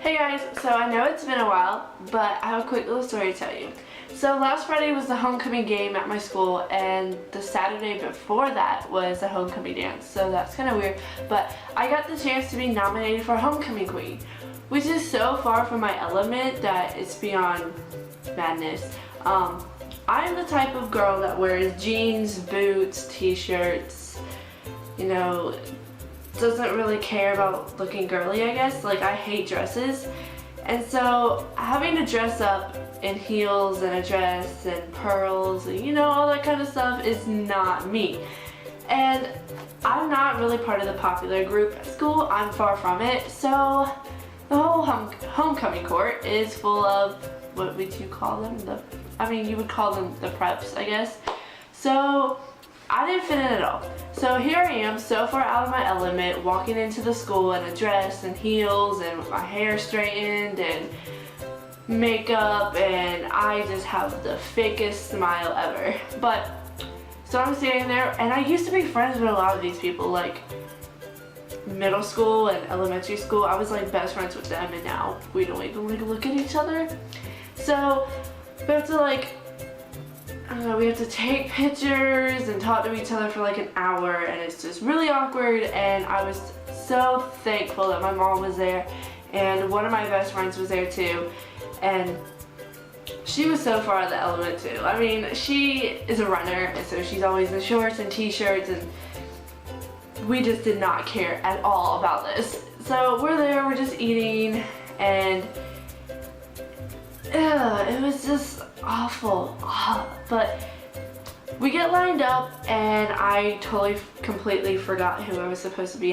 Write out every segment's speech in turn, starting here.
Hey guys, so I know it's been a while, but I have a quick little story to tell you. So last Friday was the homecoming game at my school, and the Saturday before that was the homecoming dance, so that's kind of weird. But I got the chance to be nominated for homecoming queen, which is so far from my element that it's beyond madness. I'm the type of girl that wears jeans, boots, t-shirts, doesn't really care about looking girly, I guess. Like, I hate dresses. And so having to dress up in heels and a dress and pearls and all that kind of stuff is not me. And I'm not really part of the popular group at school. I'm far from it. So the whole homecoming court is full of, what would you call them? You would call them the preps, I guess. So I didn't fit in at all. So here I am, so far out of my element, walking into the school in a dress and heels and with my hair straightened and makeup, and I just have the fakest smile ever. But so I'm standing there, and I used to be friends with a lot of these people, like middle school and elementary school. I was like best friends with them, and now we don't even look at each other. So we have to we have to take pictures and talk to each other for like an hour, and it's just really awkward. And I was so thankful that my mom was there, and one of my best friends was there too, and she was so far out of the element too. I mean, she is a runner, and so she's always in shorts and t-shirts, and we just did not care at all about this. So we're there, we're just eating, and it was just awful. But we get lined up, and I completely forgot who I was supposed to be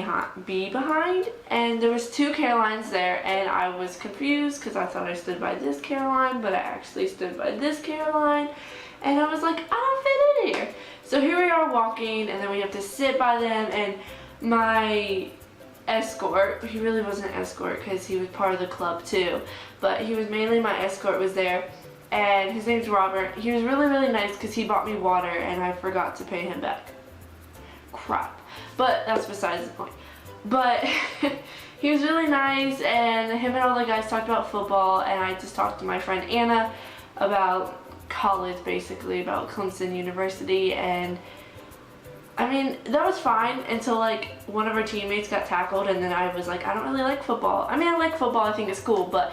behind, and there was two Carolines there, and I was confused because I thought I stood by this Caroline, but I actually stood by this Caroline, and I was like, I don't fit in here. So here we are walking, and then we have to sit by them, and my escort, he really wasn't an escort because he was part of the club too, but he was mainly my escort, was there, and his name's Robert. He was really nice because he bought me water, and I forgot to pay him back. Crap. But that's besides the point. But he was really nice, and him and all the guys talked about football, and I just talked to my friend Anna about college, basically, about Clemson University, and I mean, that was fine until like one of our teammates got tackled, and then I was like, I don't really like football. I mean, I like football, I think it's cool, but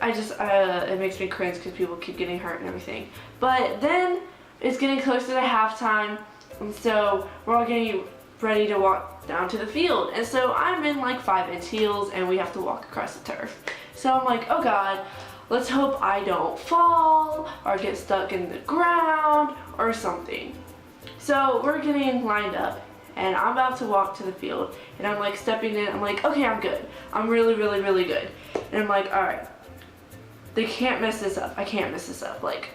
I just, it makes me cringe because people keep getting hurt and everything. But then it's getting closer to halftime, and so we're all getting ready to walk down to the field. And so I'm in like 5-inch heels, and we have to walk across the turf. So I'm like, oh God, let's hope I don't fall or get stuck in the ground or something. So we're getting lined up, and I'm about to walk to the field, and I'm like stepping in. I'm like, okay, I'm good. I'm really good. And I'm like, all right, they can't mess this up. I can't mess this up. Like,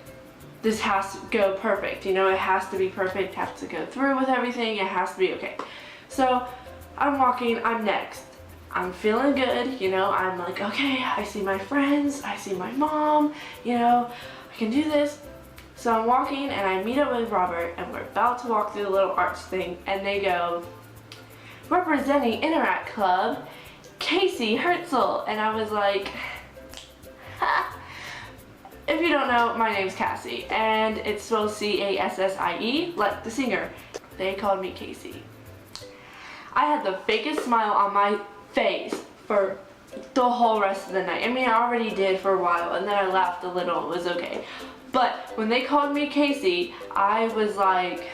this has to go perfect. It has to be perfect. Have to go through with everything. It has to be okay. So I'm walking. I'm next. I'm feeling good. I'm like, okay, I see my friends. I see my mom. I can do this. So I'm walking, and I meet up with Robert, and we're about to walk through the little arch thing, and they go, representing Interact Club, Casey Herzl. And I was like, ha. If you don't know, my name's Cassie, and it's spelled C-A-S-S-I-E, like the singer. They called me Casey. I had the fakest smile on my face for the whole rest of the night. I mean, I already did for a while, and then I laughed a little. It was okay. But when they called me Casey, I was like,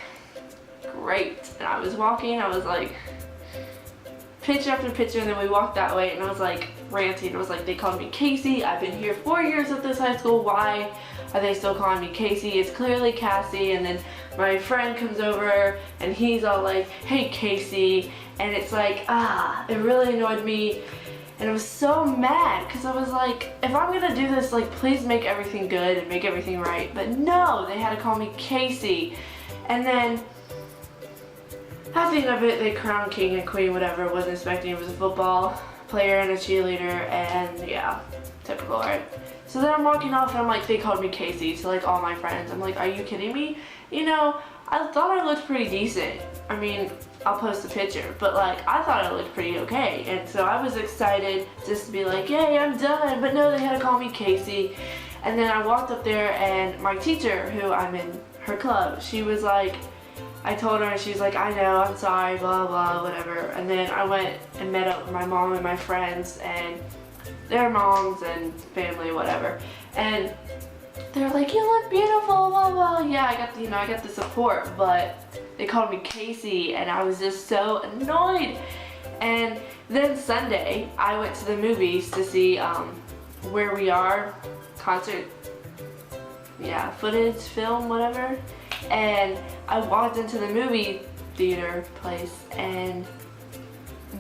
great. And I was walking, I was like, picture after picture, and then we walked that way, and I was like ranting. I was like, they called me Casey. I've been here 4 years at this high school. Why are they still calling me Casey? It's clearly Cassie. And then my friend comes over, and he's all like, hey Casey. And it's like, it really annoyed me. And I was so mad because I was like, if I'm gonna do this, like, please make everything good and make everything right. But no, they had to call me Casey. And then at the end of it, they crowned king and queen, whatever. Wasn't expecting it was a football player and a cheerleader, and yeah, typical, right? So then I'm walking off, and I'm like, they called me Casey to like all my friends. I'm like, are you kidding me? I thought I looked pretty decent. I mean, I'll post a picture. But like, I thought it looked pretty okay. And so I was excited just to be like, yay, I'm done. But no, they had to call me Casey. And then I walked up there and my teacher, who I'm in her club, she was like, I told her and she was like, I know, I'm sorry, blah, blah, whatever. And then I went and met up with my mom and my friends and their moms and family, whatever. And they were like, you look beautiful, blah, blah. Yeah, I got the support, but they called me Casey and I was just so annoyed. And then Sunday, I went to the movies to see Where We Are concert, yeah, footage, film, whatever. And I walked into the movie theater place and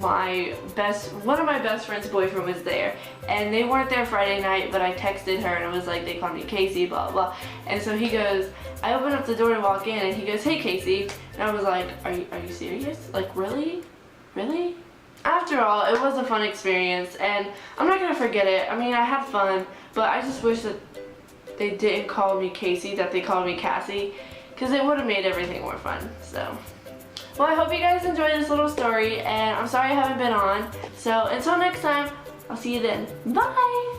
one of my best friend's boyfriend was there, and they weren't there Friday night, but I texted her and I was like, they called me Casey, blah blah. And so he goes, I opened up the door to walk in and he goes, hey Casey. And I was like, are you serious? Like, really? After all, it was a fun experience and I'm not gonna forget it. I mean, I had fun, but I just wish that they didn't call me Casey, that they called me Cassie, because it would have made everything more fun. So, well, I hope you guys enjoyed this little story, and I'm sorry I haven't been on. So until next time, I'll see you then. Bye!